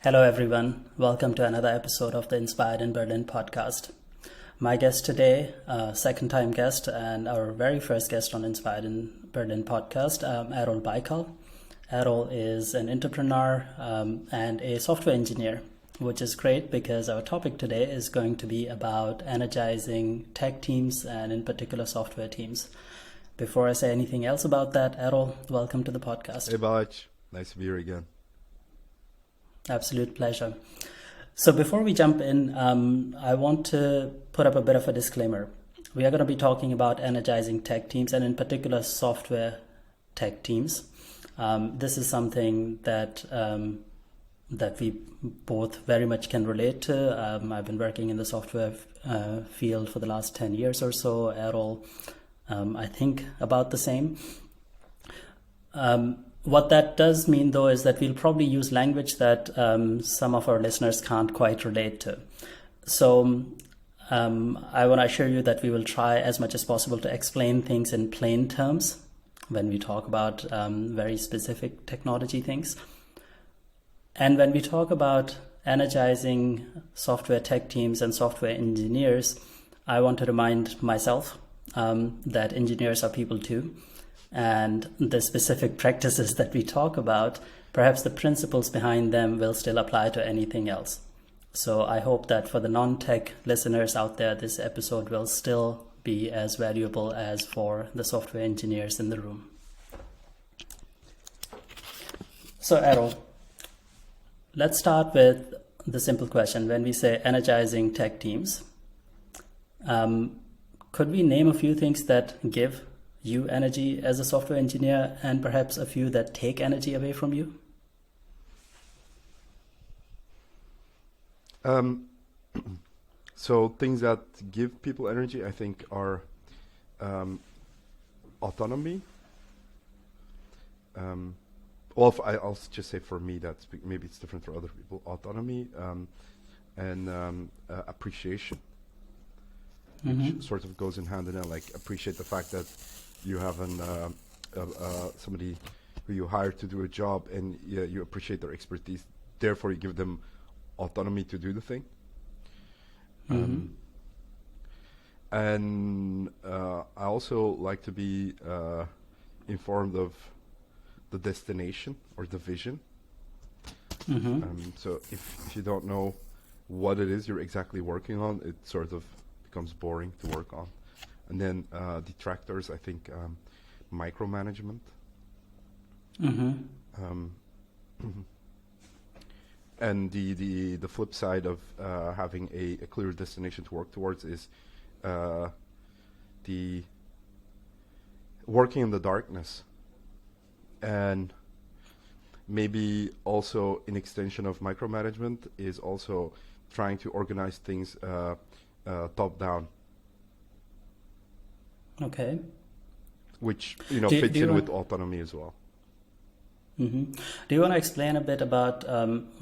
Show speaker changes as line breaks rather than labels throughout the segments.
Hello, everyone. Welcome to another episode of the Inspired in Berlin podcast. My guest today, second time guest, and our very first guest on Inspired in Berlin podcast, Erol Baykal. Erol is an entrepreneur and a software engineer, which is great because our topic today is going to be about energizing tech teams and, in particular, software teams. Before I say anything else about that, Erol, welcome to the podcast.
Hey, Balaj. Nice to be here again.
Absolute pleasure. So before we jump in, I want to put up a bit of a disclaimer. We are going to be talking about energizing tech teams and in particular software tech teams. This is something that we both very much can relate to. I've been working in the software field for the last 10 years or so. Erol, I think about the same. What that does mean, though, is that we'll probably use language that some of our listeners can't quite relate to. So I want to assure you that we will try as much as possible to explain things in plain terms when we talk about very specific technology things. And when we talk about energizing software tech teams and software engineers, I want to remind myself that engineers are people too. And the specific practices that we talk about, perhaps the principles behind them will still apply to anything else. So I hope that for the non-tech listeners out there, this episode will still be as valuable as for the software engineers in the room. So Erol, let's start with the simple question. When we say energizing tech teams, could we name a few things that give you energy as a software engineer and perhaps a few that take energy away from you?
So things that give people energy, I think, are autonomy. I'll just say for me, that's maybe it's different for other people. Autonomy and appreciation, which sort of goes in hand in hand. Like appreciate the fact that you have somebody who you hire to do a job, and you appreciate their expertise. Therefore, you give them autonomy to do the thing. And I also like to be informed of the destination or the vision. So if you don't know what it is you're exactly working on, it sort of becomes boring to work on. And then detractors, I think, micromanagement. And the flip side of having a clear destination to work towards is the working in the darkness. And maybe also an extension of micromanagement is also trying to organize things top down.
Okay.
Which fits in with autonomy as well.
Do you want to explain a bit about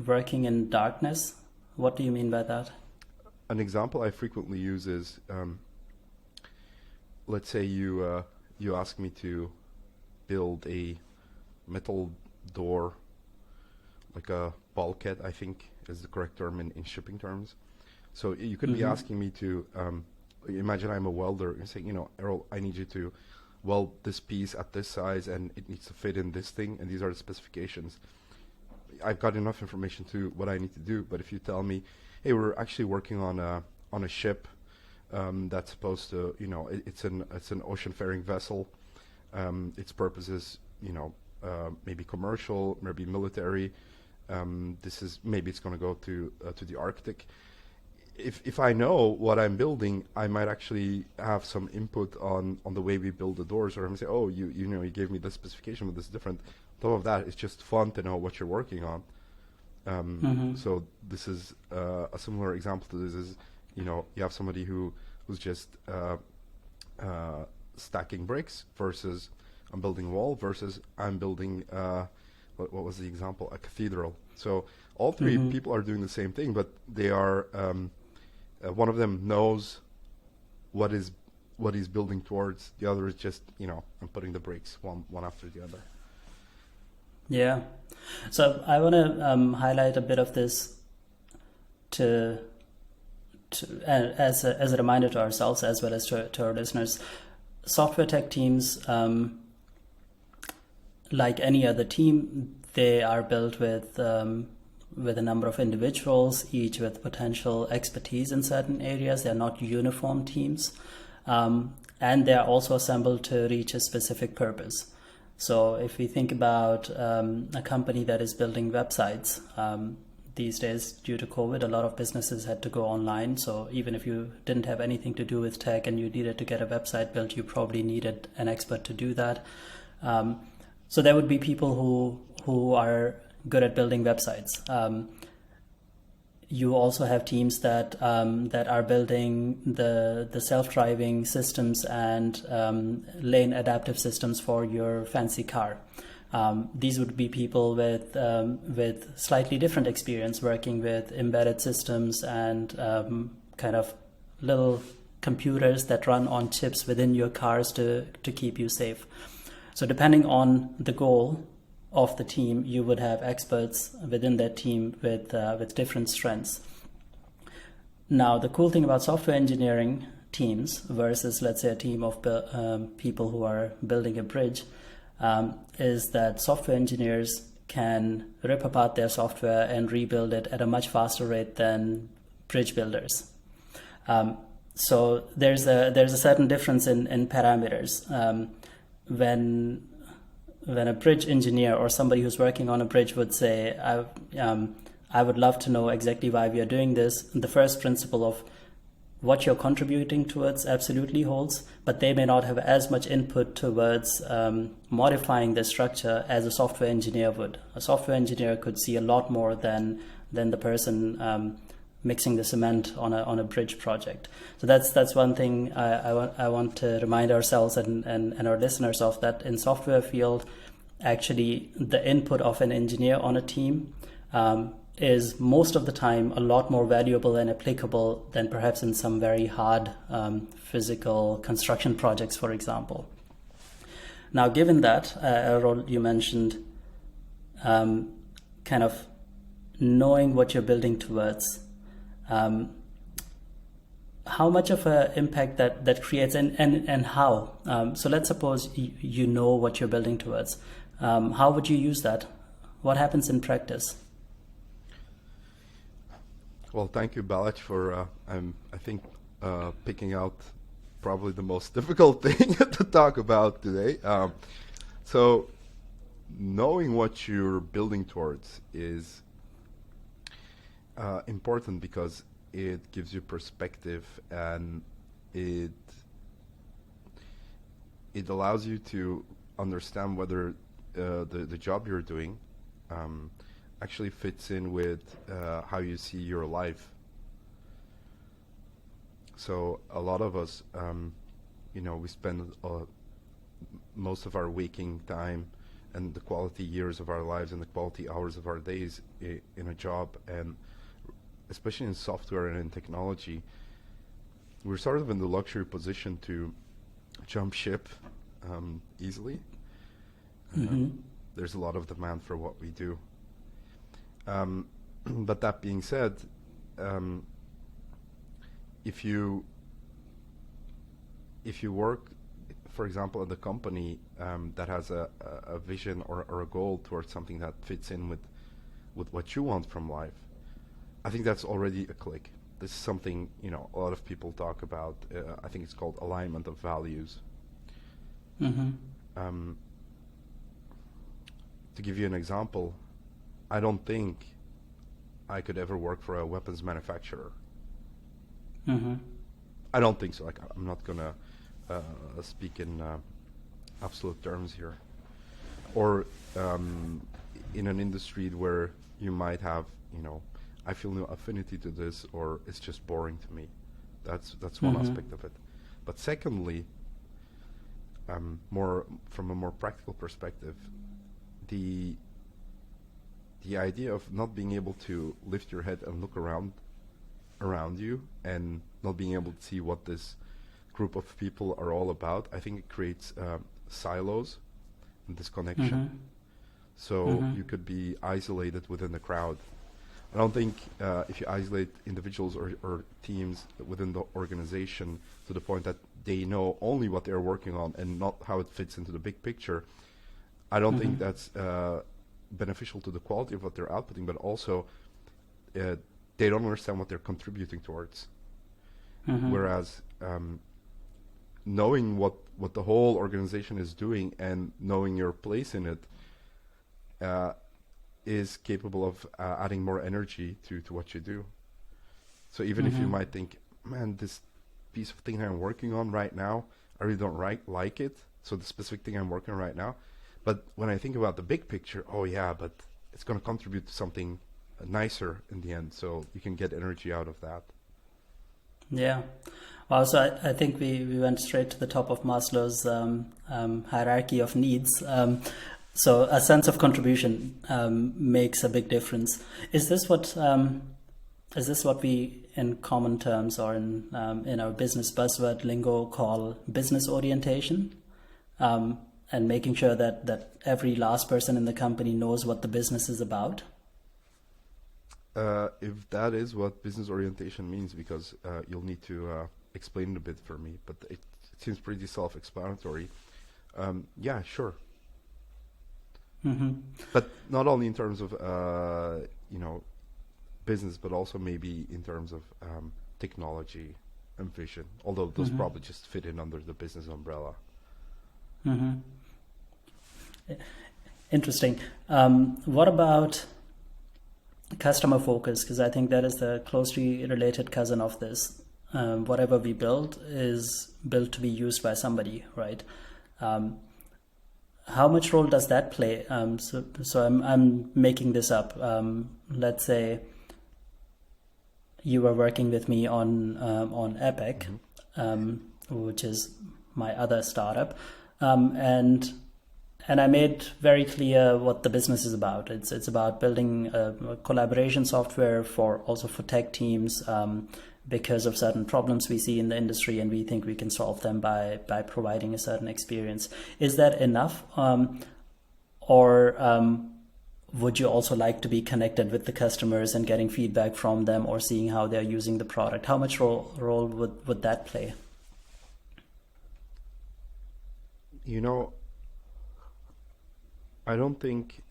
working in darkness? What do you mean by that?
An example I frequently use is, let's say you ask me to build a metal door, like a bulkhead, I think is the correct term in shipping terms. So you could be asking me to imagine I'm a welder and saying, Erol, I need you to weld this piece at this size and it needs to fit in this thing and these are the specifications. I've got enough information to what I need to do, but if you tell me, hey, we're actually working on a ship that's supposed to, it's an ocean-faring vessel. Its purpose is, maybe commercial, maybe military. Maybe it's going to go to the Arctic. If I know what I'm building, I might actually have some input on the way we build the doors, or I'm say, oh, you gave me this specification, but this is different. On top of that, it's just fun to know what you're working on. So this is a similar example to this is, you have somebody who's just stacking bricks versus I'm building a wall versus I'm building what was the example? A cathedral. So all three people are doing the same thing, but they are one of them knows what he's building towards. The other is just I'm putting the bricks one after the other.
Yeah. So I want to highlight a bit of this to as a reminder to ourselves as well as to our listeners. Software tech teams, like any other team, they are built with a number of individuals, each with potential expertise in certain areas. They're not uniform teams, and they are also assembled to reach a specific purpose. So if we think about a company that is building websites, these days, due to COVID, a lot of businesses had to go online. So even if you didn't have anything to do with tech and you needed to get a website built, you probably needed an expert to do that. So there would be people who are good at building websites. You also have teams that are building the self-driving systems and lane adaptive systems for your fancy car. These would be people with slightly different experience working with embedded systems and kind of little computers that run on chips within your cars to keep you safe. So depending on the goal of the team, you would have experts within that team with different strengths. Now, the cool thing about software engineering teams versus, let's say, a team of people who are building a bridge is that software engineers can rip apart their software and rebuild it at a much faster rate than bridge builders. So there's a certain difference in parameters. When a bridge engineer or somebody who's working on a bridge would say, I would love to know exactly why we are doing this, the first principle of what you're contributing towards absolutely holds, but they may not have as much input towards modifying the structure as a software engineer would. A software engineer could see a lot more than the person mixing the cement on a bridge project. So that's one thing I want to remind ourselves and our listeners of, that in software field, actually the input of an engineer on a team is most of the time a lot more valuable and applicable than perhaps in some very hard physical construction projects, for example. Now, given that, Erol, you mentioned kind of knowing what you're building towards. How much of an impact that creates and how? So let's suppose you know what you're building towards. How would you use that? What happens in practice?
Well, thank you, Balaj, for I think picking out probably the most difficult thing to talk about today. So knowing what you're building towards is important because it gives you perspective, and it allows you to understand whether the job you're doing actually fits in with how you see your life. So a lot of us, we spend most of our waking time and the quality years of our lives and the quality hours of our days in a job, and especially in software and in technology, we're sort of in the luxury position to jump ship easily.
Mm-hmm.
There's a lot of demand for what we do. But that being said, if you work, for example, at a company that has a vision or a goal towards something that fits in with what you want from life, I think that's already a click. This is something a lot of people talk about. I think it's called alignment of values.
Mm-hmm.
To give you an example, I don't think I could ever work for a weapons manufacturer.
Mm-hmm.
I don't think so. Like, I'm not gonna speak in absolute terms here. Or in an industry where you might have, I feel no affinity to this, or it's just boring to me. That's one
Mm-hmm.
aspect of it. But secondly, more from a more practical perspective, the idea of not being able to lift your head and look around you and not being able to see what this group of people are all about, I think it creates silos and disconnection.
Mm-hmm.
So you could be isolated within the crowd. I don't think if you isolate individuals or teams within the organization to the point that they know only what they're working on and not how it fits into the big picture, I don't think that's beneficial to the quality of what they're outputting, but also they don't understand what they're contributing towards. Whereas knowing what the whole organization is doing and knowing your place in it is capable of adding more energy to what you do. So even if you might think, man, this piece of thing I'm working on right now, I really don't like it. So the specific thing I'm working on right now. But when I think about the big picture, oh yeah, but it's going to contribute to something nicer in the end. So you can get energy out of that.
Yeah. Well, so I think we went straight to the top of Maslow's hierarchy of needs. So a sense of contribution makes a big difference. Is this what we, in common terms or in our business buzzword lingo, call business orientation? And making sure that every last person in the company knows what the business is about?
If that is what business orientation means, because you'll need to explain it a bit for me, but it seems pretty self-explanatory. Yeah, sure. But not only in terms of business, but also maybe in terms of technology and vision. Although those probably just fit in under the business umbrella.
Interesting. What about customer focus? Because I think that is the closely related cousin of this. Whatever we build is built to be used by somebody, right? How much role does that play? So I'm making this up. Let's say you were working with me on Epic, which is my other startup, and I made very clear what the business is about. It's about building a collaboration software for tech teams, because of certain problems we see in the industry, and we think we can solve them by providing a certain experience. Is that enough, or would you also like to be connected with the customers and getting feedback from them or seeing how they're using the product? How much role would that play?
I don't think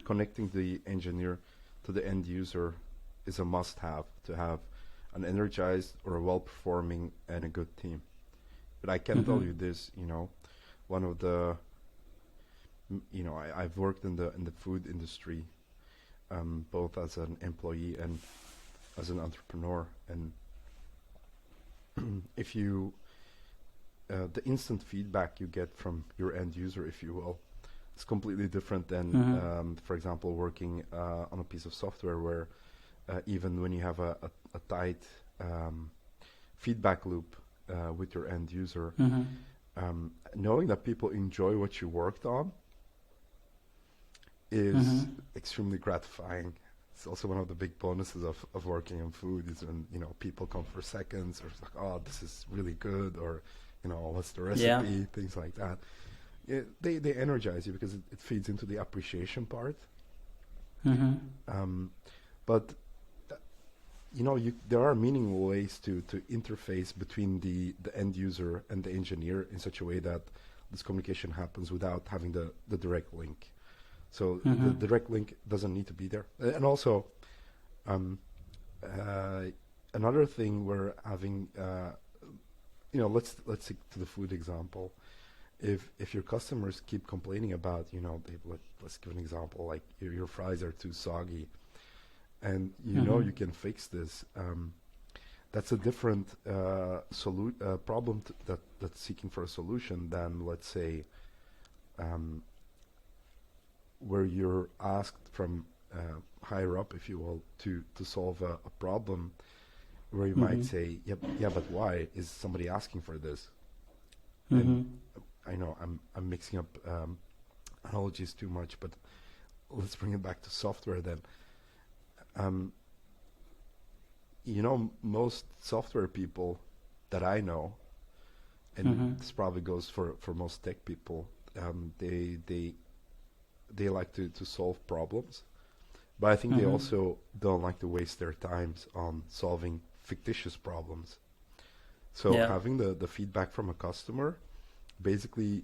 connecting the engineer to the end user is a must-have to have an energized or a well-performing and a good team. But I can tell you this, one of the, I've worked in the food industry, both as an employee and as an entrepreneur. And if you, the instant feedback you get from your end user, if you will, it's completely different than, for example, working on a piece of software where even when you have a tight feedback loop with your end user, knowing that people enjoy what you worked on is extremely gratifying. It's also one of the big bonuses of working in food is when people come for seconds, or it's like, oh, this is really good, or what's the recipe, things like that. They energize you because it feeds into the appreciation part. But there are meaningful ways to interface between the end user and the engineer in such a way that this communication happens without having the direct link. So the direct link doesn't need to be there. And also, another thing we're having, let's stick to the food example. If your customers keep complaining about, let's give an example, like your fries are too soggy, and you can fix this, that's a different problem that's seeking for a solution than, let's say, where you're asked from higher up, if you will, to solve a problem, where you might say, yeah, but why is somebody asking for this? And I know I'm mixing up analogies too much, but let's bring it back to software then. Most software people that I know, and this probably goes for most tech people, they they like to solve problems, but I think they also don't like to waste their times on solving fictitious problems. So
Yeah.
having the feedback from a customer basically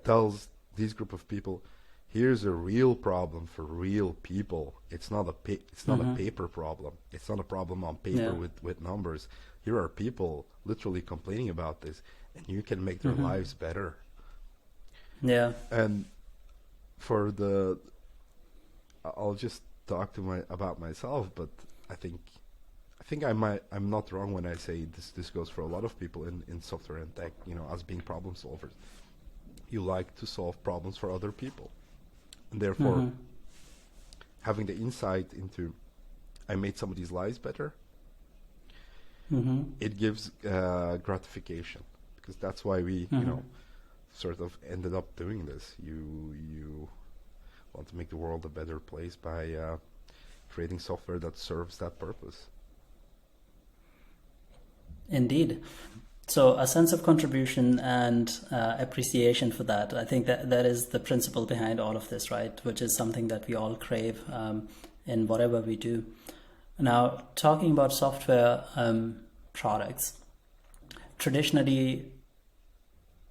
tells this group of people, here's a real problem for real people. It's not a paper problem. It's not a problem on paper with numbers. Here are people literally complaining about this, and you can make their lives better.
Yeah.
And I'll just talk about myself, but I think I'm not wrong when I say this goes for a lot of people in software and tech, as being problem solvers. You like to solve problems for other people. And therefore, having the insight into, I made somebody's lives better, it gives gratification, because that's why we, sort of ended up doing this. You want to make the world a better place by creating software that serves that purpose.
Indeed. So a sense of contribution and appreciation for that. I think that is the principle behind all of this, right? Which is something that we all crave in whatever we do. Now, talking about software products, traditionally,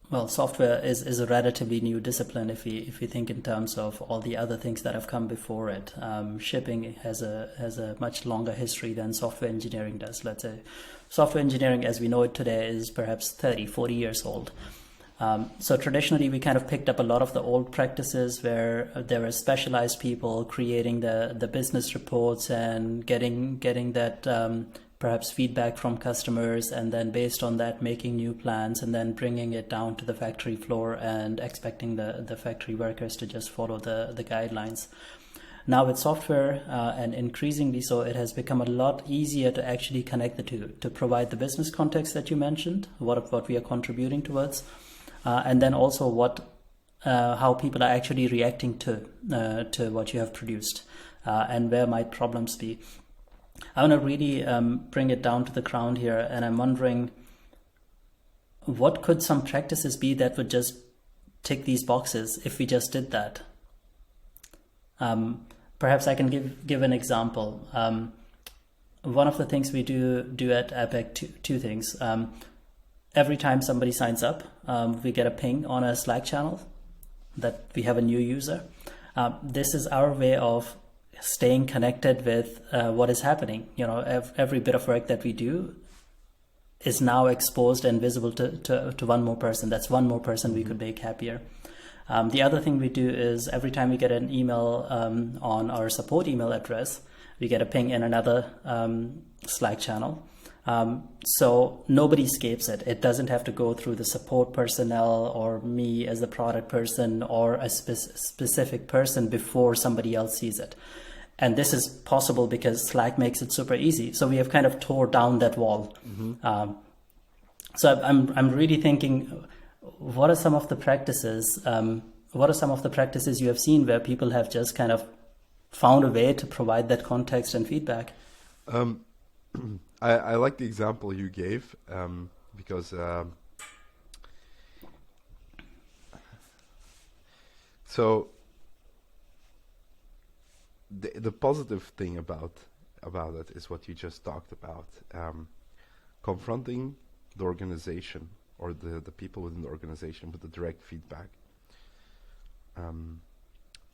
well, software is a relatively new discipline if we think in terms of all the other things that have come before it. Shipping has a much longer history than software engineering does. Let's say software engineering as we know it today is perhaps 30, 40 years old. So traditionally we kind of picked up a lot of the old practices where there were specialized people creating the business reports and getting that perhaps feedback from customers, and then based on that making new plans and then bringing it down to the factory floor and expecting the factory workers to just follow the guidelines. Now with software, and increasingly so, it has become a lot easier to actually connect the two, to provide the business context that you mentioned, what we are contributing towards, and then also how people are actually reacting to what you have produced, and where might problems be. I want to really bring it down to the ground here, and I'm wondering, what could some practices be that would just tick these boxes if we just did that? Perhaps I can give an example. One of the things we do at APEC, two things. Every time somebody signs up, we get a ping on a Slack channel that we have a new user. This is our way of staying connected with what is happening. Every bit of work that we do is now exposed and visible to one more person. That's one more person we could make happier. The other thing we do is every time we get an email on our support email address, we get a ping in another Slack channel. So nobody escapes it. It doesn't have to go through the support personnel or me as the product person or a specific person before somebody else sees it. And this is possible because Slack makes it super easy. So we have kind of tore down that wall. So I'm really thinking, what are some of the practices? What are some of the practices you have seen where people have just kind of found a way to provide that context and feedback?
I like the example you gave because so the positive thing about it is what you just talked about, confronting the organization or the people within the organization with the direct feedback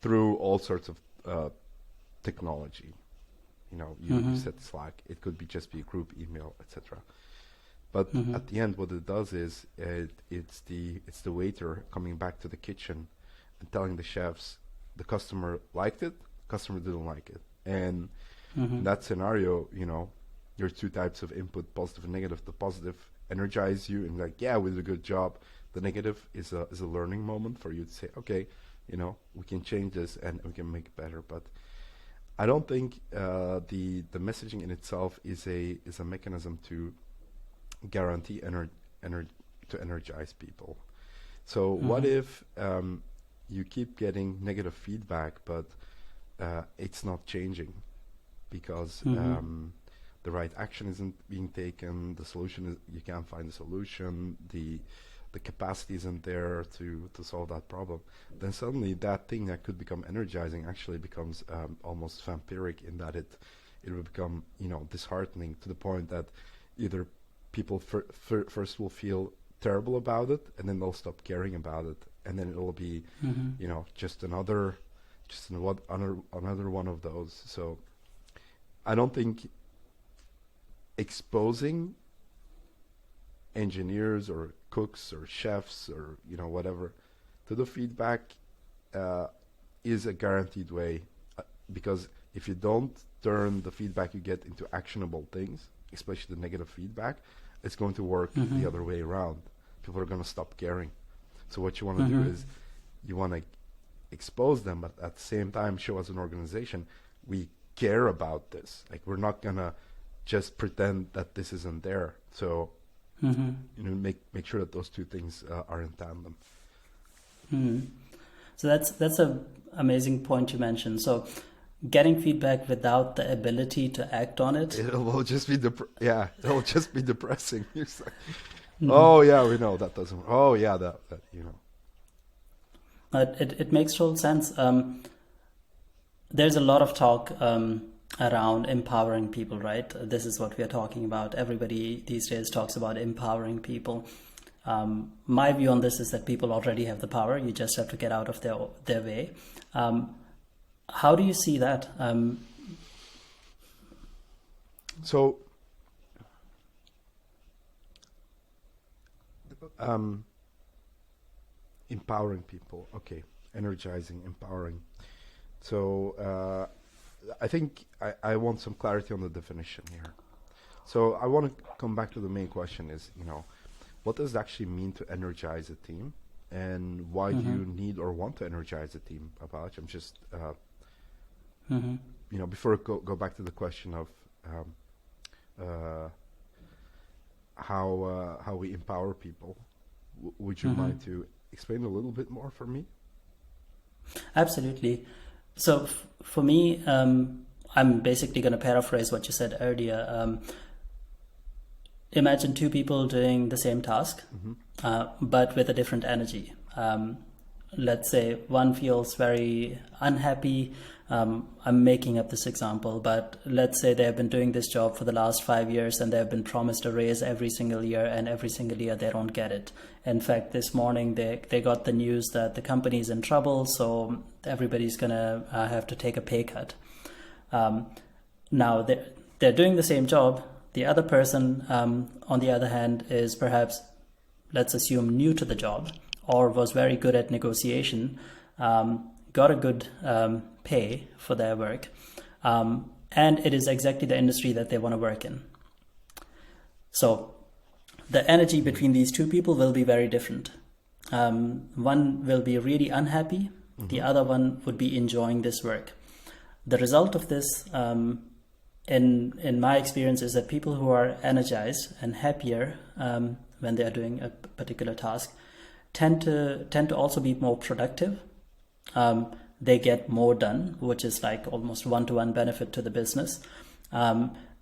through all sorts of technology. You said Slack. It could just be a group email, etc. But at the end, what it does is it's the waiter coming back to the kitchen and telling the chefs the customer liked it, customer didn't like it, and in that scenario, your two types of input, positive and negative. The positive energize you and yeah, we did a good job. The negative is a learning moment for you to say, okay, we can change this and we can make it better. But I don't think the messaging in itself is a mechanism to guarantee to energize people. So what if you keep getting negative feedback, but it's not changing because the right action isn't being taken. The solution is, you can't find the solution. The the capacity isn't there to solve that problem, then suddenly that thing that could become energizing actually becomes almost vampiric, in that it will become, you know, disheartening, to the point that either people first will feel terrible about it, and then they'll stop caring about it, and then it'll be, you know, just another one of those. So I don't think exposing engineers or cooks or chefs or, you know, whatever, to the feedback is a guaranteed way, because if you don't turn the feedback you get into actionable things, especially the negative feedback, it's going to work the other way around. People are going to stop caring. So what you want to do is you want to expose them, but at the same time show, as an organization, we care about this. Like, we're not going to just pretend that this isn't there. So you know, make sure that those two things are in tandem.
So that's a amazing point you mentioned. So getting feedback without the ability to act on it,
it will just be it'll just be depressing. You're like, oh yeah, we know that doesn't. Oh yeah, that you know.
But it makes total sense. There's a lot of talk around empowering people, right? This is what we are talking about. Everybody these days talks about empowering people. My view on this is that people already have the power. You just have to get out of their way. How do you see that?
So empowering people. Okay. Energizing, empowering. So I think I want some clarity on the definition here. So I want to come back to the main question is, you know, what does it actually mean to energize a team? And why do you need or want to energize a team? About I'm just, you know, before I go back to the question of how we empower people, would you mind to explain a little bit more for me?
Absolutely. So for me, I'm basically going to paraphrase what you said earlier. Imagine two people doing the same task, but with a different energy. Let's say one feels very unhappy. I'm making up this example, but let's say they have been doing this job for the last 5 years and they have been promised a raise every single year, and every single year they don't get it. In fact, this morning they got the news that the company is in trouble, so everybody's going to have to take a pay cut. Now they're doing the same job. The other person, on the other hand, is perhaps, let's assume, new to the job, or was very good at negotiation, got a good pay for their work, and it is exactly the industry that they want to work in. So the energy between these two people will be very different. One will be really unhappy, the other one would be enjoying this work. The result of this, in my experience, is that people who are energized and happier when they are doing a particular task tend to also be more productive. They get more done, which is like almost one-to-one benefit to the business.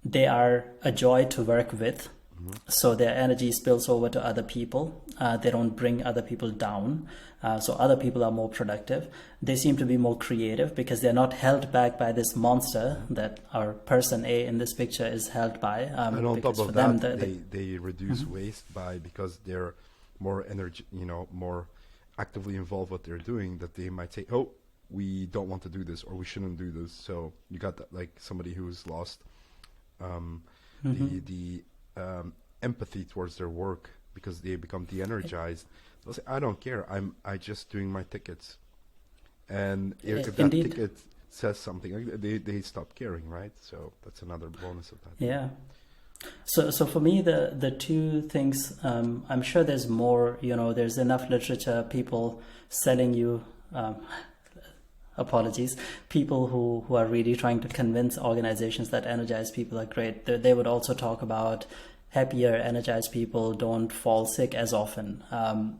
They are a joy to work with, so their energy spills over to other people. They don't bring other people down, so other people are more productive. They seem to be more creative because they're not held back by this monster that our person A in this picture is held by.
And on top of that, they reduce waste because they're more energy, you know, more actively involved what they're doing, that they might say, oh, we don't want to do this, or we shouldn't do this. So you got that, like somebody who's lost the empathy towards their work because they become de-energized. They'll say, I don't care, I just doing my tickets. And if that ticket says something, they stop caring, right? So that's another bonus of that.
Yeah. So for me, the two things, I'm sure there's more, you know, there's enough literature, people selling you, apologies, people who are really trying to convince organizations that energized people are great. They would also talk about happier, energized people don't fall sick as often.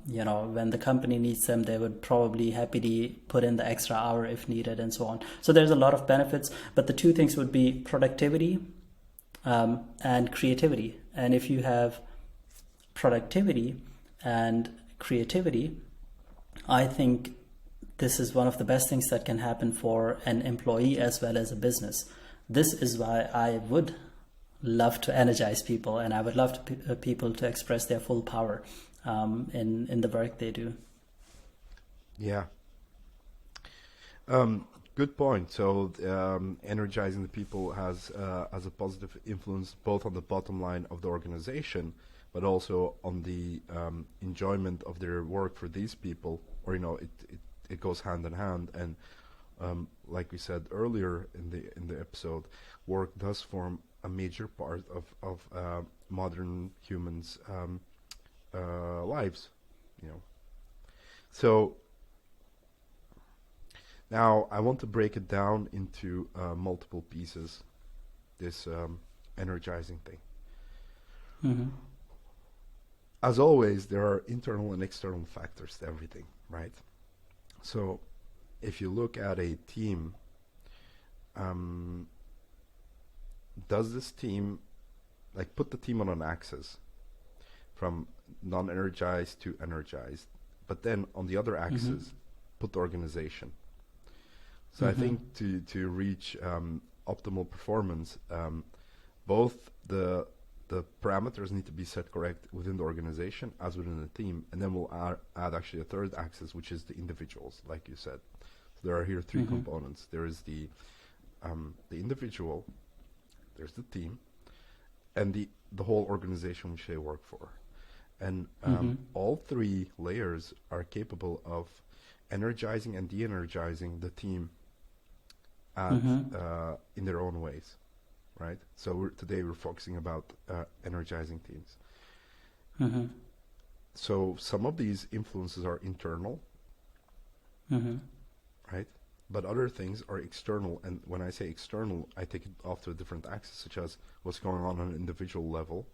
You know, when the company needs them, they would probably happily put in the extra hour if needed, and so on. So there's a lot of benefits, but the two things would be productivity and creativity. And if you have productivity and creativity, I think this is one of the best things that can happen for an employee as well as a business. This is why I would love to energize people, and I would love people to express their full power in the work they do.
Yeah. Good point. So energizing the people has a positive influence both on the bottom line of the organization, but also on the enjoyment of their work for these people. Or it goes hand in hand. And like we said earlier in the episode, work does form a major part of modern humans' lives. So. Now, I want to break it down into multiple pieces, this energizing thing.
Mm-hmm.
As always, there are internal and external factors to everything, right? So, if you look at a team, does this team, put the team on an axis from non-energized to energized, but then on the other axis, put the organization. So I think to reach optimal performance, both the parameters need to be set correct within the organization as within the team, and then we'll add actually a third axis, which is the individuals, like you said. So there are here three components. There is the individual, there's the team, and the whole organization which they work for. And all three layers are capable of energizing and de-energizing the team in their own ways, right? So today we're focusing about energizing teams. So some of these influences are internal, right? But other things are external. And when I say external, I take it off to a different axis, such as what's going on an individual level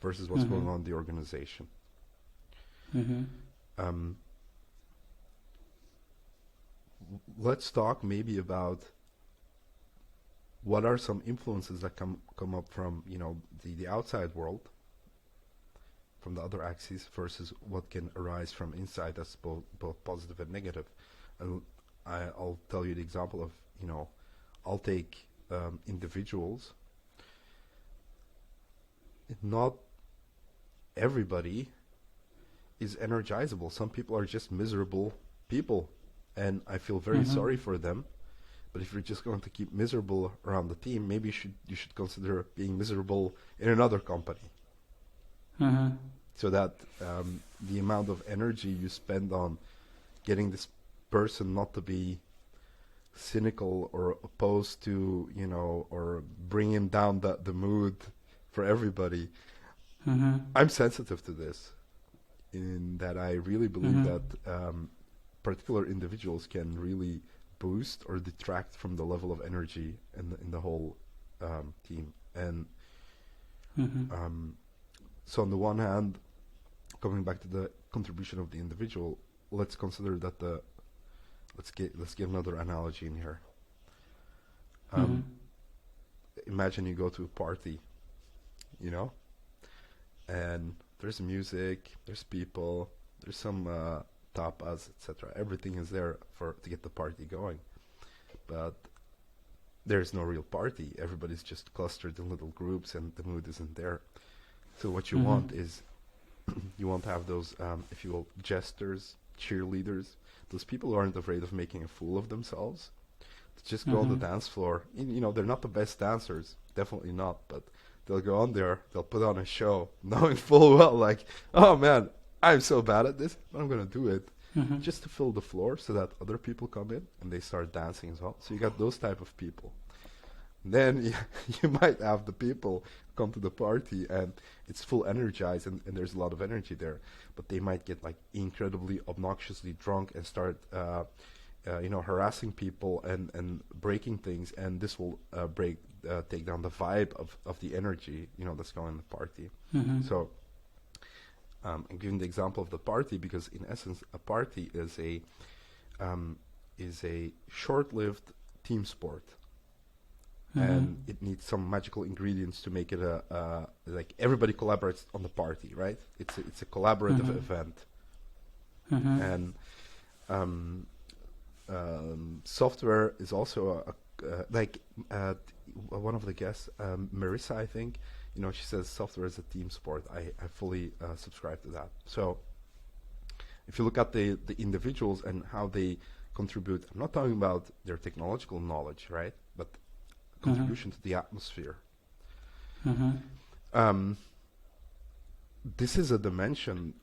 versus what's going on in the organization. Let's talk maybe about what are some influences that come up from the outside world, from the other axes, versus what can arise from inside. That's both positive and negative. And I'll tell you the example of I'll take individuals. Not everybody is energizable. Some people are just miserable people, and I feel very sorry for them. But if you're just going to keep miserable around the team, maybe you should consider being miserable in another company. So that the amount of energy you spend on getting this person not to be cynical or opposed to, or bringing down the mood for everybody. I'm sensitive to this, in that I really believe that particular individuals can really boost or detract from the level of energy in the whole team. And so on the one hand, coming back to the contribution of the individual, let's consider that let's get another analogy in here. Imagine you go to a party, and there's music, there's people, there's some tapas, etc. Everything is there to get the party going, but there's no real party. Everybody's just clustered in little groups, and the mood isn't there. So what you want is you want to have those, if you will, jesters, cheerleaders, those people who aren't afraid of making a fool of themselves, to just go on the dance floor. They're not the best dancers, definitely not, but they'll go on there, they'll put on a show, knowing full well, oh man, I'm so bad at this, but I'm going to do it just to fill the floor so that other people come in and they start dancing as well. So you got those type of people. Then you might have the people come to the party and it's full energized and there's a lot of energy there, but they might get incredibly obnoxiously drunk and start harassing people and breaking things, and this will take down the vibe of the energy that's going in the party. So I'm giving the example of the party because in essence a party is a short-lived team sport. And it needs some magical ingredients to make it everybody collaborates on the party, right? It's a collaborative event.
Mm-hmm.
And software is also one of the guests, Marissa, I think, she says software is a team sport. I fully subscribe to that. So if you look at the individuals and how they contribute, I'm not talking about their technological knowledge, right? But contribution to the atmosphere.
Mm-hmm.
This is a dimension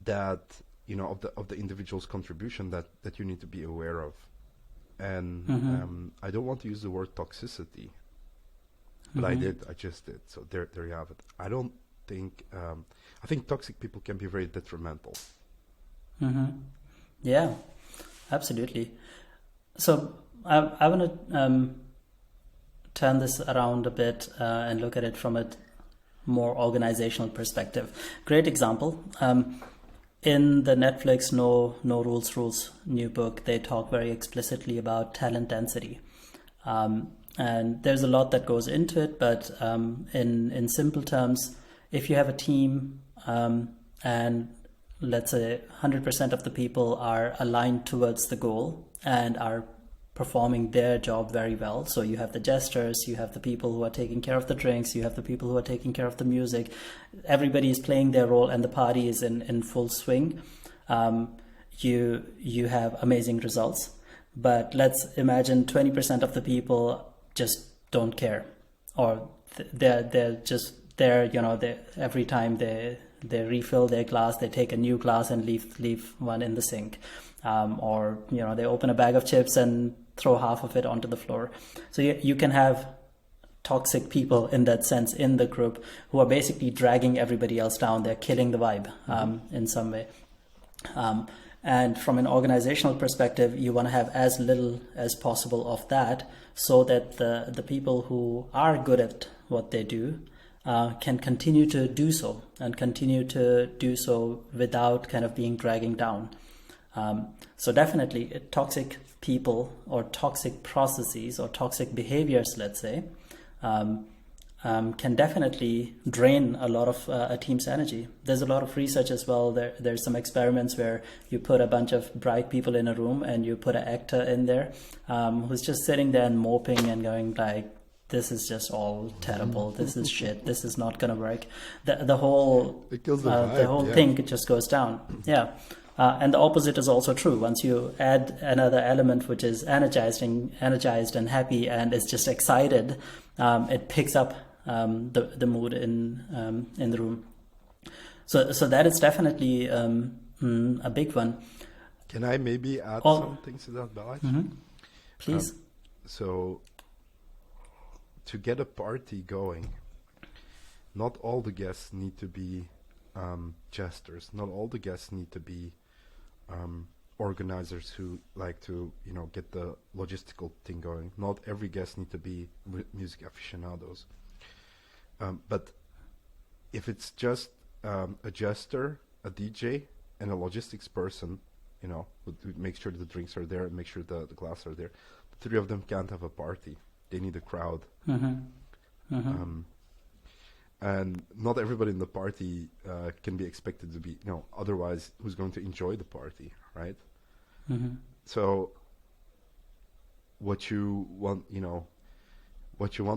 that of the individual's contribution that you need to be aware of. And I don't want to use the word toxicity, but I just did. So there you have it. I think toxic people can be very detrimental.
Yeah, absolutely. So I want to turn this around a bit and look at it from a more organizational perspective. Great example. In the Netflix No Rules new book, they talk very explicitly about talent density. And there's a lot that goes into it, but in simple terms, if you have a team and let's say 100% of the people are aligned towards the goal and are performing their job very well. So you have the jesters, you have the people who are taking care of the drinks, you have the people who are taking care of the music. Everybody is playing their role and the party is in full swing. You have amazing results. But let's imagine 20% of the people just don't care, or they're just there. Every time they refill their glass, they take a new glass and leave one in the sink, or they open a bag of chips and throw half of it onto the floor. So you can have toxic people in that sense in the group who are basically dragging everybody else down. They're killing the vibe in some way. And from an organizational perspective, you want to have as little as possible of that, so that the people who are good at what they do can continue to do so, and continue to do so without kind of being dragging down. So definitely toxic people or toxic processes or toxic behaviors, let's say, can definitely drain a lot of a team's energy. There's a lot of research as well. There's some experiments where you put a bunch of bright people in a room and you put an actor in there who's just sitting there and moping and going like, this is just all terrible. This is shit. This is not going to work. The whole
It kills the vibe,
the whole thing, it just goes down. Yeah. And the opposite is also true. Once you add another element, which is energized and happy and is just excited, it picks up the mood in the room. So that is definitely a big one.
Can I maybe add something to that, Balaj?
Please.
So to get a party going, not all the guests need to be jesters. Not all the guests need to be organizers who like to, get the logistical thing going. Not every guest need to be music aficionados. But if it's just a jester, a DJ, and a logistics person, who make sure the drinks are there and make sure the glasses are there, the three of them can't have a party. They need a crowd. And not everybody in the party can be expected to be, otherwise who's going to enjoy the party, right? So what you want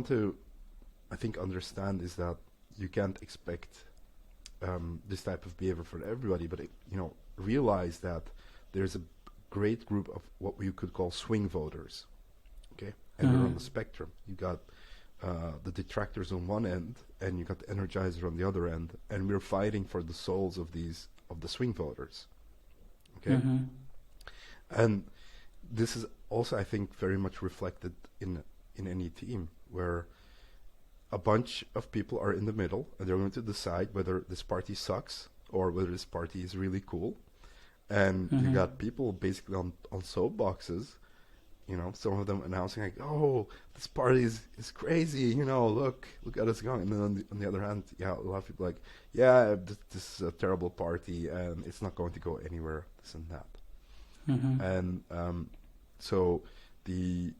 to, I think, understand is that you can't expect this type of behavior for everybody, but realize that there's a great group of what we could call swing voters, okay? And we're on the spectrum. You got the detractors on one end, and you got the energizer on the other end, and we're fighting for the souls of the swing voters, okay? And this is also, I think, very much reflected in any team where a bunch of people are in the middle and they're going to decide whether this party sucks or whether this party is really cool. And you got people basically on soapboxes, some of them announcing like, oh, this party is crazy, look at us going. And then on the other hand, a lot of people like, yeah, this is a terrible party and it's not going to go anywhere, this and that. And so the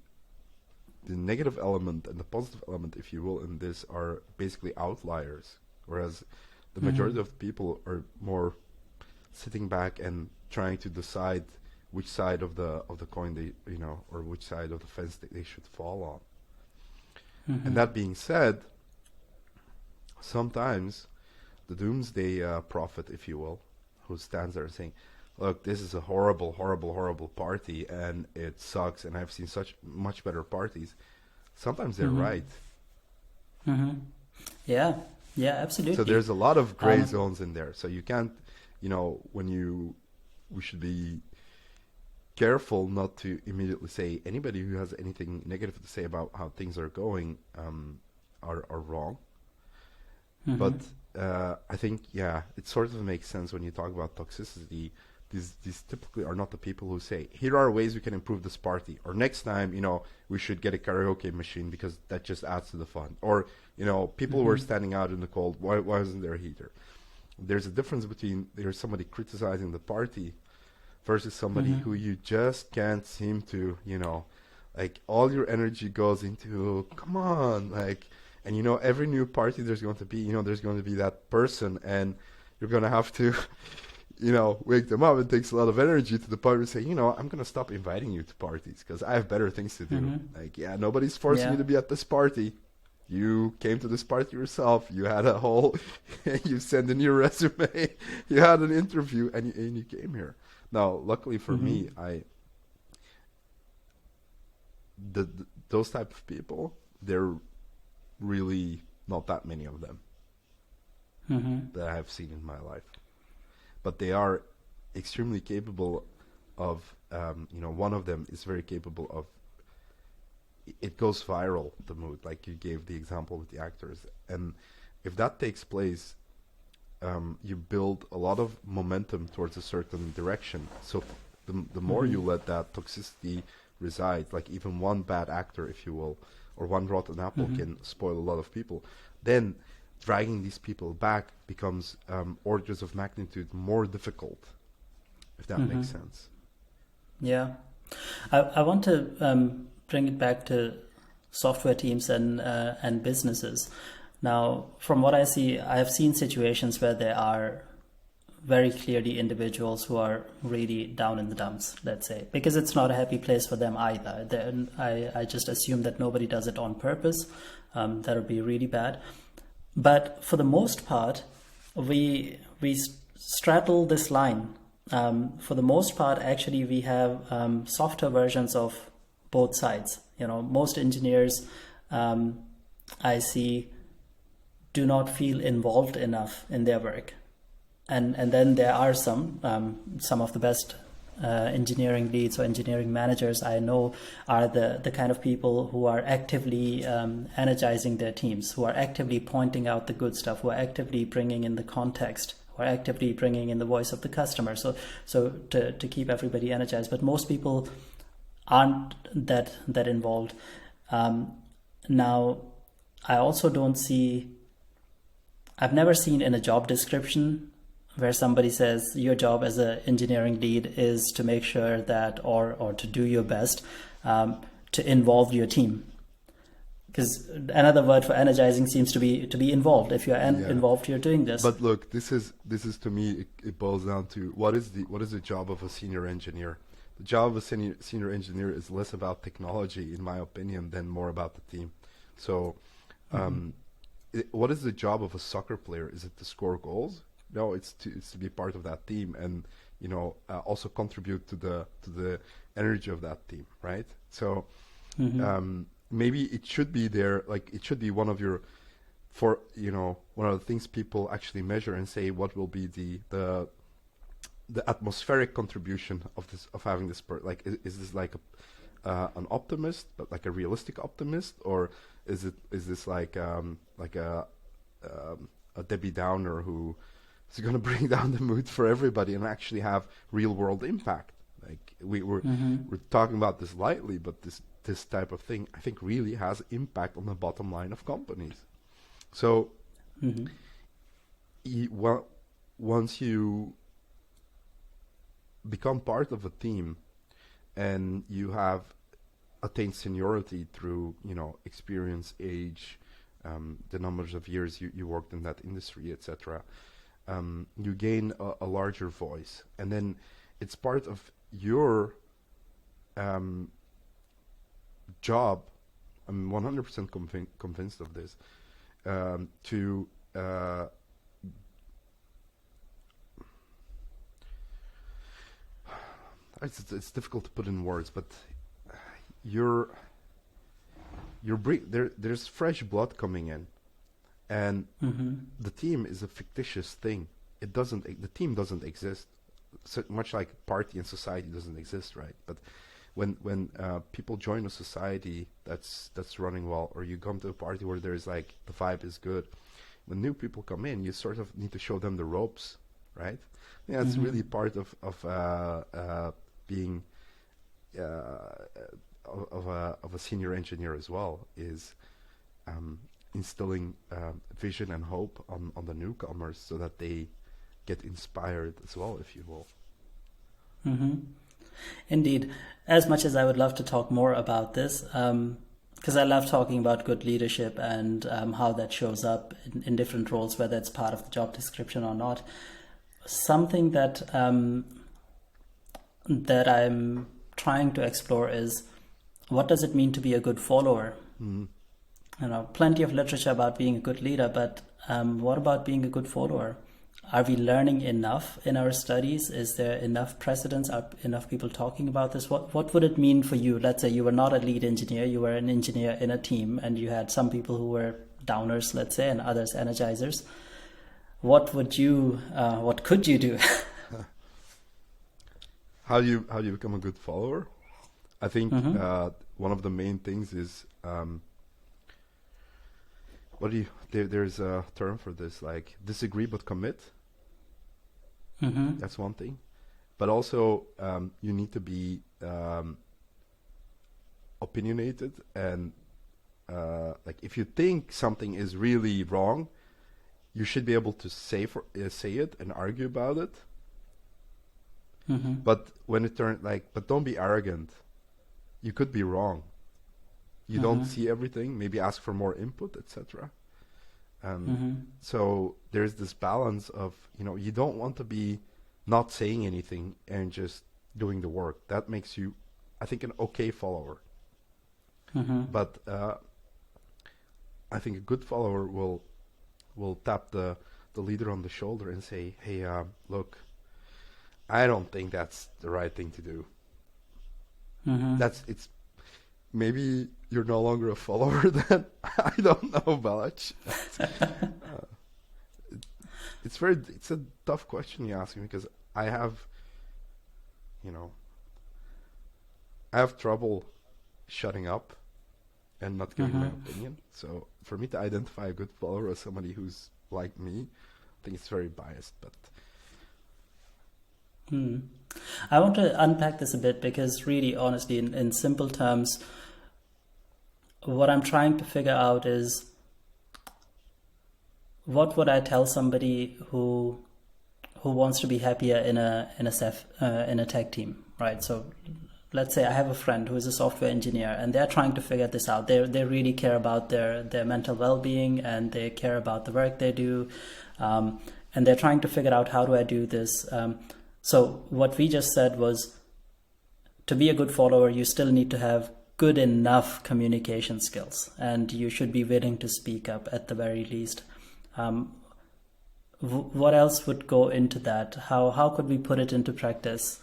negative element and the positive element, if you will, in this are basically outliers, whereas the majority of people are more sitting back and trying to decide which side of the coin they, or which side of the fence they should fall on. And that being said, sometimes the doomsday prophet, if you will, who stands there saying, look, this is a horrible, horrible, horrible party, and it sucks, and I've seen such much better parties. Sometimes they're right.
Yeah, absolutely.
So there's a lot of gray zones in there. So you can't, we should be careful not to immediately say anybody who has anything negative to say about how things are going are wrong. But I think, it sort of makes sense when you talk about toxicity. These typically are not the people who say, here are ways we can improve this party, or next time, we should get a karaoke machine because that just adds to the fun. Or, people were standing out in the cold, why isn't there a heater? There's a difference between there's somebody criticizing the party versus somebody who you just can't seem to, like all your energy goes into, come on, like, and every new party there's going to be, there's going to be that person, and you're going to have to wake them up. It takes a lot of energy to the point where you say, I'm going to stop inviting you to parties because I have better things to do. Like, nobody's forcing you to be at this party. You came to this party yourself. You had a whole, you sent in your resume, you had an interview, and you came here. Now, luckily for me, those type of people, they're really not that many of them that I have seen in my life. But they are extremely capable of, one of them is very capable of, it goes viral, the mood, like you gave the example with the actors. And if that takes place, you build a lot of momentum towards a certain direction. So the more you let that toxicity reside, like even one bad actor, if you will, or one rotten apple can spoil a lot of people, then dragging these people back becomes orders of magnitude more difficult, if that makes sense. Yeah.
I want to bring it back to software teams and businesses. Now, from what I see, I have seen situations where there are very clearly individuals who are really down in the dumps, let's say, because it's not a happy place for them either. Then I just assume that nobody does it on purpose. That would be really bad. But for the most part, we straddle this line. For the most part, actually, we have softer versions of both sides. Most engineers I see do not feel involved enough in their work. And then there are some of the best engineering leads or engineering managers I know are the kind of people who are actively energizing their teams, who are actively pointing out the good stuff, who are actively bringing in the context, who are actively bringing in the voice of the customer. So to keep everybody energized. But most people aren't that involved. Now, I also don't see, I've never seen in a job description where somebody says your job as an engineering lead is to make sure that, or to do your best to involve your team. Because another word for energizing seems to be involved. If you're involved, you're doing this.
But look, this is to me, it boils down to what is the job of a senior engineer. The job of a senior engineer is less about technology, in my opinion, than more about the team. So, what is the job of a soccer player? Is it to score goals? No, it's to be part of that team and also contribute to the energy of that team, right? So maybe it should be there, like it should be one of your, one of the things people actually measure and say what will be the atmospheric contribution of having this like is this like an optimist, but like a realistic optimist, or is this like a Debbie Downer who is going to bring down the mood for everybody and actually have real world impact? Like we're talking about this lightly, but this type of thing I think really has impact on the bottom line of companies. So once you become part of a team and you have attained seniority through experience, age, the numbers of years you worked in that industry, etc., you gain a larger voice, and then it's part of your job. I'm 100% convinced of this. To it's difficult to put in words, but you're there's fresh blood coming in, and the team is a fictitious thing. The team doesn't exist, so much like party and society doesn't exist, right? But when people join a society that's running well, or you come to a party where there's like the vibe is good, when new people come in, you sort of need to show them the ropes, right? Yeah, it's really part of being of a senior engineer as well, is instilling vision and hope on the newcomers so that they get inspired as well, if you will.
Indeed. As much as I would love to talk more about this, because I love talking about good leadership and how that shows up in different roles, whether it's part of the job description or not. Something that that I'm trying to explore is, what does it mean to be a good follower? Plenty of literature about being a good leader, but what about being a good follower? Are we learning enough in our studies? Is there enough precedence? Are enough people talking about this? What would it mean for you? Let's say you were not a lead engineer, you were an engineer in a team, and you had some people who were downers, let's say, and others energizers. What could you do?
How do you become a good follower? I think one of the main things is there's a term for this, like disagree but commit. That's one thing, but also you need to be opinionated, and like if you think something is really wrong, you should be able to say it and argue about it. But when it turns but don't be arrogant. You could be wrong. You don't see everything. Maybe ask for more input, etc. So there's this balance of, you don't want to be not saying anything and just doing the work. That makes you, I think, an okay follower. But I think a good follower will tap the leader on the shoulder and say, hey, look, I don't think that's the right thing to do. It's maybe you're no longer a follower then. I don't know, Balach. It's a tough question you ask me, because I have trouble shutting up and not giving my opinion. So for me to identify a good follower as somebody who's like me, I think it's very biased, but
I want to unpack this a bit, because really, honestly, in simple terms, what I'm trying to figure out is, what would I tell somebody who wants to be happier in a tech team, right? So let's say I have a friend who is a software engineer, and they're trying to figure this out. They really care about their mental well-being, and they care about the work they do, and they're trying to figure out, how do I do this? So what we just said was, to be a good follower, you still need to have good enough communication skills, and you should be willing to speak up at the very least. What else would go into that? How could we put it into practice?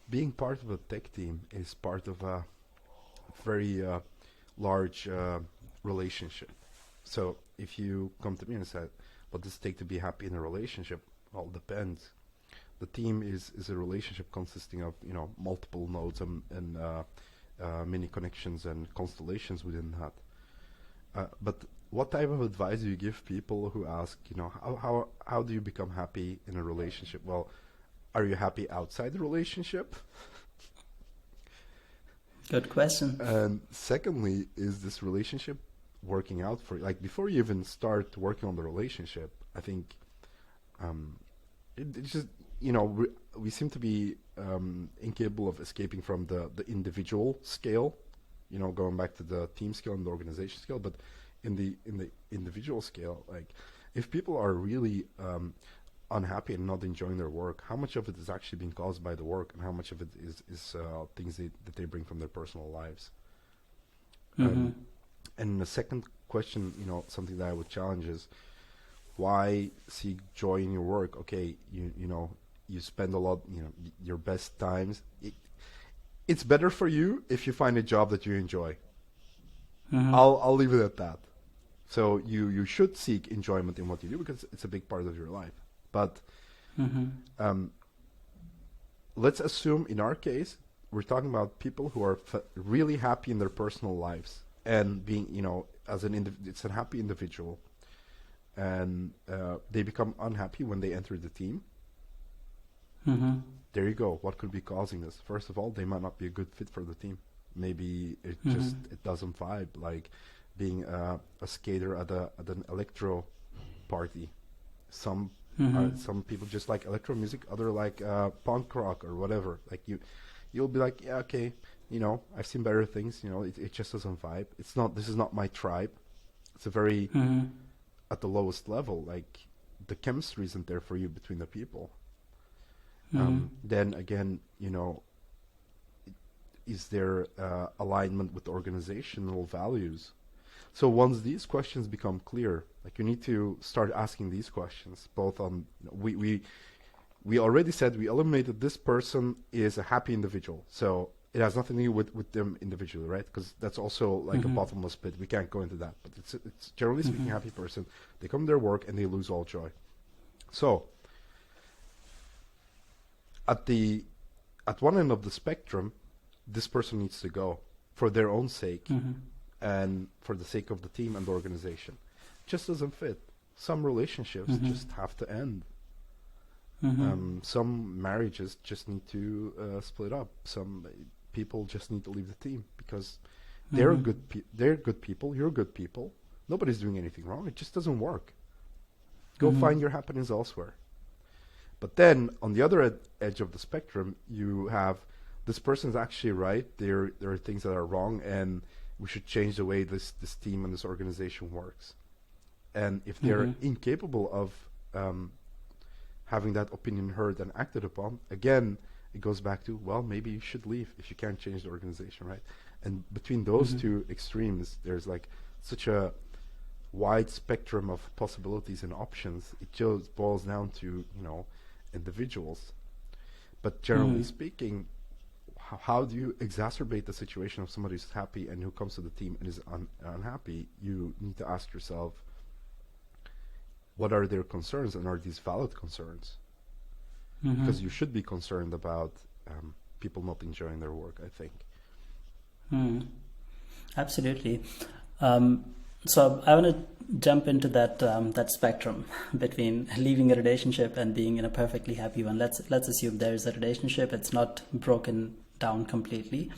Being part of a tech team is part of a very large relationship. So if you come to me and say, what does it take to be happy in a relationship? Well, it depends. The team is a relationship consisting of multiple nodes and many connections and constellations within that. But what type of advice do you give people who ask, how do you become happy in a relationship? Well, are you happy outside the relationship?
Good question.
And secondly, is this relationship working out for you? Like, before you even start working on the relationship, I think it's just, we seem to be incapable of escaping from the individual scale, going back to the team scale and the organization scale. But in the individual scale, like, if people are really unhappy and not enjoying their work, how much of it is actually being caused by the work, and how much of it is things that they bring from their personal lives?
Mm-hmm.
And the second question, something that I would challenge is, why seek joy in your work? Okay, you spend a lot, your best times. It's better for you if you find a job that you enjoy.
Mm-hmm.
I'll leave it at that. So you should seek enjoyment in what you do, because it's a big part of your life. But
Mm-hmm.
let's assume in our case, we're talking about people who are really happy in their personal lives, and being, as it's a happy individual, and they become unhappy when they enter the team.
Mm-hmm.
There you go. What could be causing this? First of all, they might not be a good fit for the team. Maybe it doesn't vibe, like being a skater at an electro party. Some people just like electro music, other like punk rock or whatever. Like you'll be like, yeah, okay, I've seen better things. It just doesn't vibe. This is not my tribe. It's a very at the lowest level. Like the chemistry isn't there for you between the people. Then again, is there alignment with organizational values? So once these questions become clear, like you need to start asking these questions. Both on we already said we eliminated this person is a happy individual, so it has nothing to do with them individually, right? Because that's also like a bottomless pit. We can't go into that, but it's generally speaking a happy person. They come to their work and they lose all joy. So at one end of the spectrum, this person needs to go for their own sake and for the sake of the team and the organization. Just doesn't fit. Some relationships just have to end. Some marriages just need to split up. Some people just need to leave the team because they're good people. You're good people. Nobody's doing anything wrong. It just doesn't work. Go find your happiness elsewhere. But then on the other edge of the spectrum, you have this person's actually right. There are things that are wrong, and we should change the way this team and this organization works. And if they're incapable of having that opinion heard and acted upon, again, it goes back to, well, maybe you should leave if you can't change the organization, right? And between those two extremes, there's like such a wide spectrum of possibilities and options. It just boils down to, individuals. But generally speaking, how do you exacerbate the situation of somebody who's happy and who comes to the team and is unhappy? You need to ask yourself, what are their concerns, and are these valid concerns? Because you should be concerned about people not enjoying their work, I think.
Absolutely. So I want to jump into that spectrum between leaving a relationship and being in a perfectly happy one. Let's assume there is a relationship; it's not broken down completely.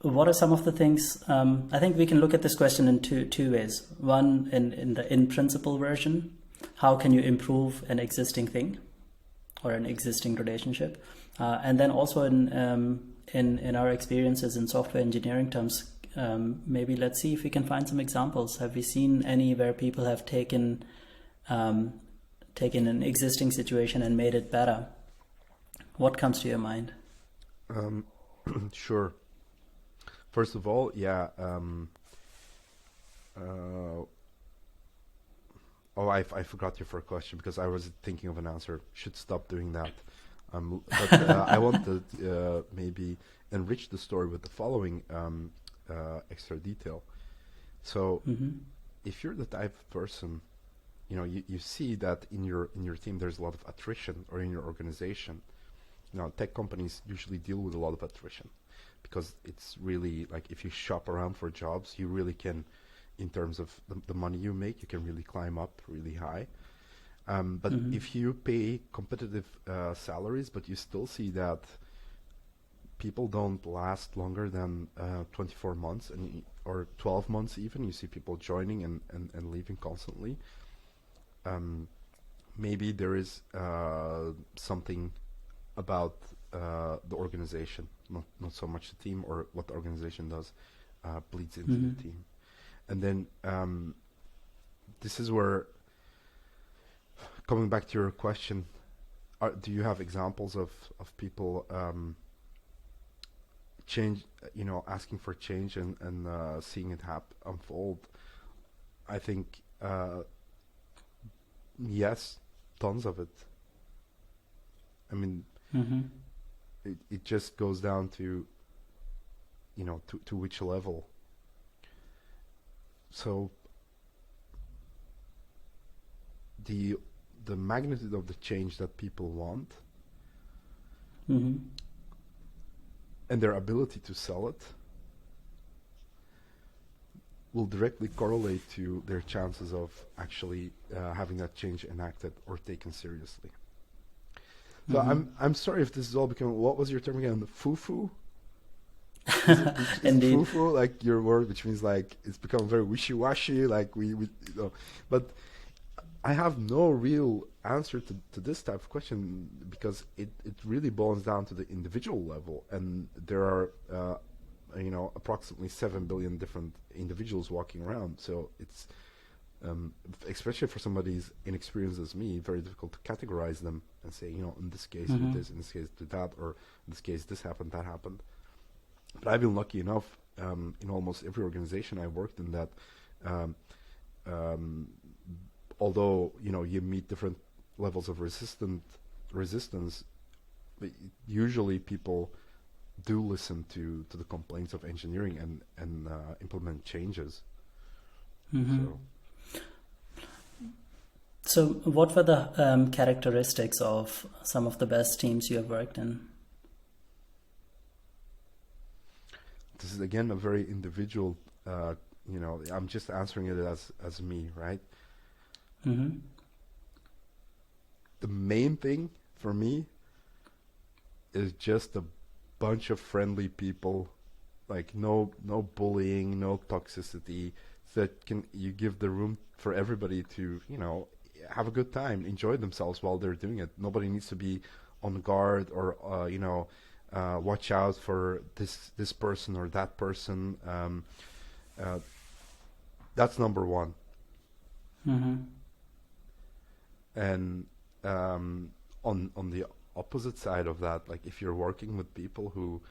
What are some of the things? I think we can look at this question in two ways. One, in the in principle version, how can you improve an existing thing or an existing relationship, and then also in our experiences in software engineering terms. Maybe let's see if we can find some examples. Have we seen any where people have taken an existing situation and made it better? What comes to your mind?
Sure. First of all, yeah. I forgot your first question because I was thinking of an answer. Should stop doing that. But I want to maybe enrich the story with the following extra detail. So if you're the type of person, you see that in your team there's a lot of attrition, or in your organization. Tech companies usually deal with a lot of attrition because it's really like, if you shop around for jobs, you really can, in terms of the money you make, you can really climb up really high. But if you pay competitive salaries, but you still see that people don't last longer than 24 months or 12 months even. You see people joining and leaving constantly. Maybe there is something about the organization, not so much the team, or what the organization does bleeds into the team. And then this is where coming back to your question, do you have examples of people change, asking for change and seeing it unfold? I think yes, tons of it. I mean, it just goes down to to which level. So the magnitude of the change that people want and their ability to sell it will directly correlate to their chances of actually having that change enacted or taken seriously. So I'm sorry if this is all becoming, what was your term again? Foo-foo?
Indeed.
Foo-foo, like your word, which means like it's become very wishy-washy, like we but I have no real answer to this type of question, because it really boils down to the individual level, and there are approximately 7 billion different individuals walking around. So it's especially for somebody as inexperienced as me, very difficult to categorize them and say, in this case do this, in this case do that, or in this case this happened, that happened. But I've been lucky enough in almost every organization I worked in that although you meet different levels of resistance, but usually people do listen to the complaints of engineering and implement changes.
So what were the characteristics of some of the best teams you have worked in?
This is again a very individual, I'm just answering it as me, right? The main thing for me is just a bunch of friendly people, like no bullying, no toxicity, so that you give the room for everybody to have a good time, enjoy themselves while they're doing it. Nobody needs to be on guard or watch out for this person or that person. That's number one. And on the opposite side of that, like if you're working with people who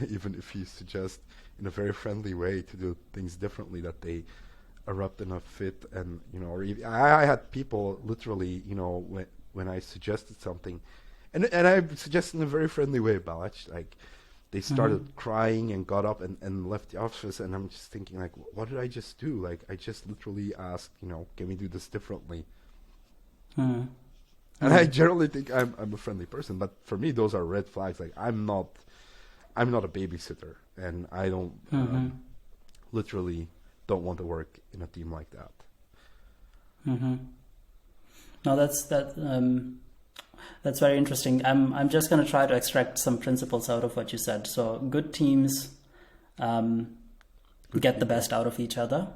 even if you suggest in a very friendly way to do things differently, that they erupt in a fit, and or I had people literally, when I suggested something, and I suggested in a very friendly way, Balach, like they started crying and got up and left the office, and I'm just thinking, like, what did I just do? Like, I just literally asked, can we do this differently? And I generally think I'm a friendly person, but for me those are red flags. Like I'm not a babysitter, and I don't literally don't want to work in a team like that.
No, that's very interesting. I'm just going to try to extract some principles out of what you said. So good teams get the best out of each other.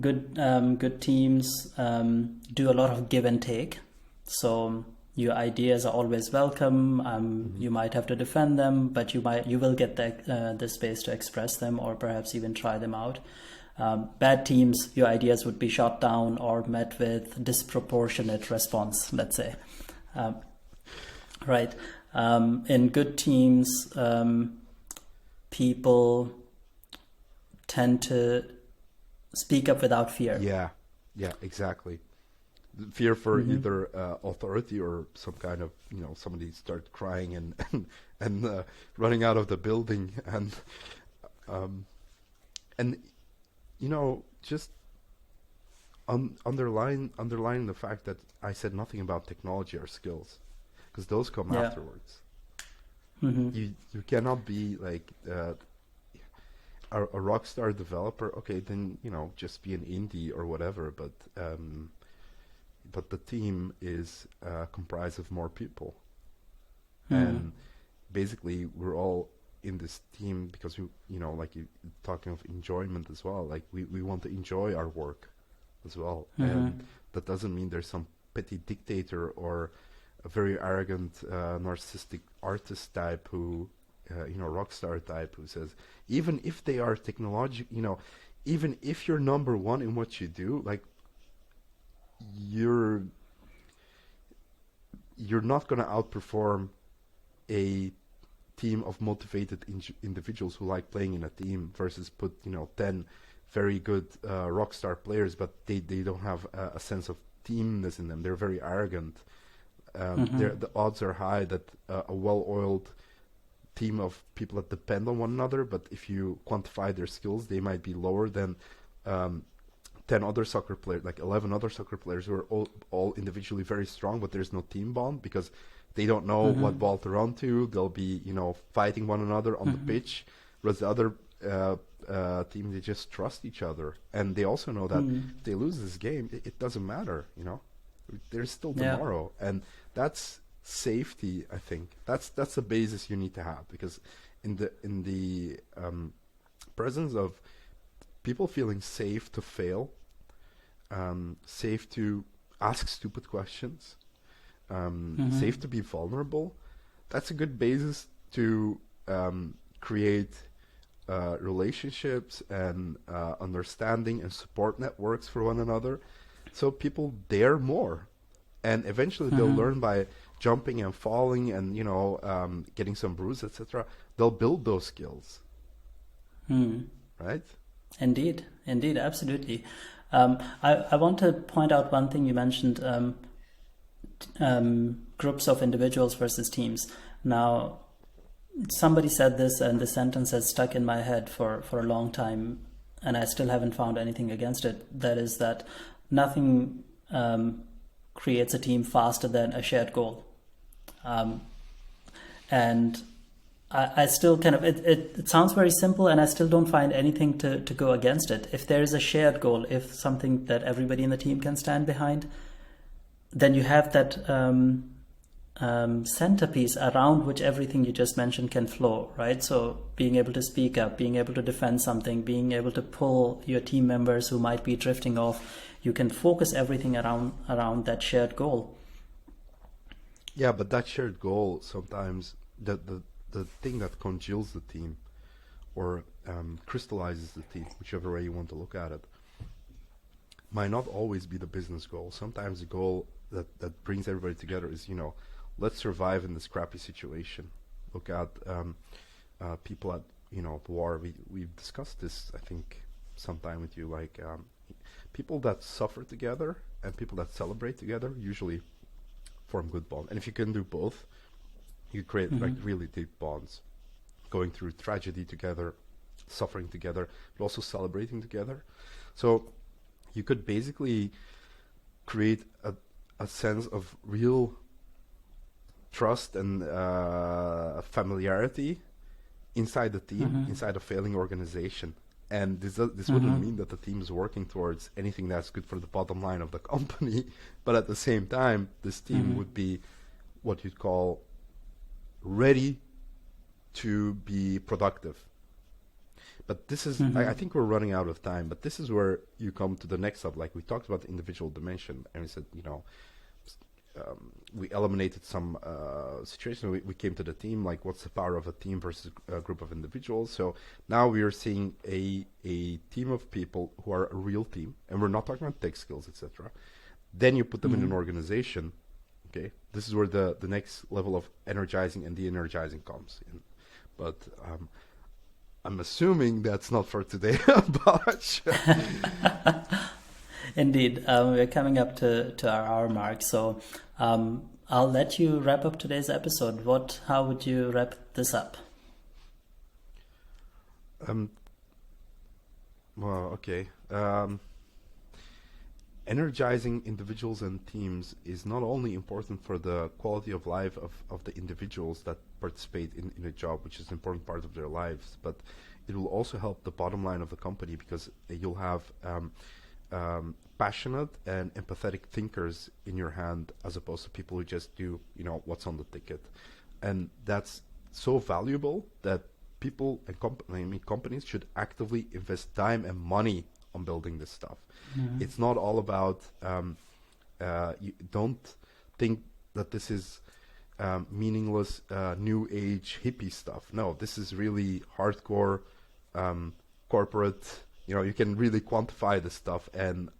Good teams do a lot of give and take. So your ideas are always welcome. You might have to defend them, but you will get the space to express them, or perhaps even try them out. Bad teams, your ideas would be shot down or met with disproportionate response, let's say. Right. In good teams, people tend to speak up without fear.
Yeah, exactly. The fear for either authority or some kind of, somebody start crying and running out of the building, and just underline the fact that I said nothing about technology or skills, because those come afterwards. You cannot be like a rock star developer. Okay, then just be an indie or whatever. But the team is comprised of more people, and basically we're all in this team because like you talking of enjoyment as well. Like we want to enjoy our work as well, and that doesn't mean there's some petty dictator or a very arrogant narcissistic artist type who rock star type who says, even if they are even if you're number one in what you do, like you're not going to outperform a team of motivated individuals who like playing in a team versus put 10 very good rock star players, but they don't have a sense of teamness in them. They're very arrogant. The odds are high that a well-oiled team of people that depend on one another, but if you quantify their skills, they might be lower than 10 other soccer players, like 11 other soccer players who are all individually very strong, but there's no team bond because they don't know what ball to run to. They'll be, fighting one another on the pitch, whereas the other team, they just trust each other. And they also know that if they lose this game, it doesn't matter, There's still tomorrow. And that's safety, I think. That's the basis you need to have, because in the presence of people feeling safe to fail, safe to ask stupid questions, safe to be vulnerable, that's a good basis to create relationships and understanding and support networks for one another, so people dare more, and eventually they'll learn by jumping and falling and getting some bruises, etc. They'll build those skills, right?
Indeed, absolutely. I want to point out one thing you mentioned, groups of individuals versus teams. Now, somebody said this, and the sentence has stuck in my head for a long time, and I still haven't found anything against it. That is that nothing creates a team faster than a shared goal. And I still kind of, it sounds very simple, and I still don't find anything to go against it. If there is a shared goal, if something that everybody in the team can stand behind, then you have that centerpiece around which everything you just mentioned can flow, right? So being able to speak up, being able to defend something, being able to pull your team members who might be drifting off, you can focus everything around that shared goal.
Yeah, but that shared goal, sometimes the thing that congeals the team or crystallizes the team, whichever way you want to look at it, might not always be the business goal. Sometimes the goal that brings everybody together is, let's survive in this crappy situation. Look at people at, war. We've discussed this, I think, sometime with you, like people that suffer together and people that celebrate together usually form good bonds. And if you can do both, you create like really deep bonds, going through tragedy together, suffering together, but also celebrating together. So you could basically create a sense of real trust and familiarity inside the team, inside a failing organization. And this wouldn't mean that the team is working towards anything that's good for the bottom line of the company, but at the same time, this team would be what you'd call ready to be productive. But this is, I think we're running out of time, but this is where you come to the next step. Like we talked about the individual dimension, and we said, we eliminated some situations. We came to the team, like what's the power of a team versus a group of individuals. So now we are seeing a team of people who are a real team, and we're not talking about tech skills, etc. Then you put them in an organization. Okay, this is where the next level of energizing and de-energizing comes in. But I'm assuming that's not for today, but
Indeed, we're coming up to our hour mark, so I'll let you wrap up today's episode. How would you wrap this up?
Well, okay. Energizing individuals and teams is not only important for the quality of life of the individuals that participate in a job, which is an important part of their lives, but it will also help the bottom line of the company, because you'll have passionate and empathetic thinkers in your hand, as opposed to people who just do, what's on the ticket. And that's so valuable that people and companies should actively invest time and money on building this stuff. It's not all about, you don't think that this is meaningless new age hippie stuff. No, this is really hardcore corporate you can really quantify this stuff. And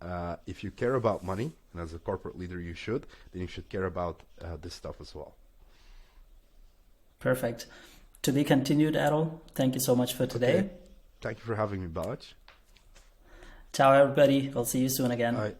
if you care about money, and as a corporate leader you should, then you should care about this stuff as well.
Perfect. To be continued, Erol. Thank you so much for today.
Okay. Thank you for having me, Balaj.
Ciao, everybody. We'll see you soon again.
Bye.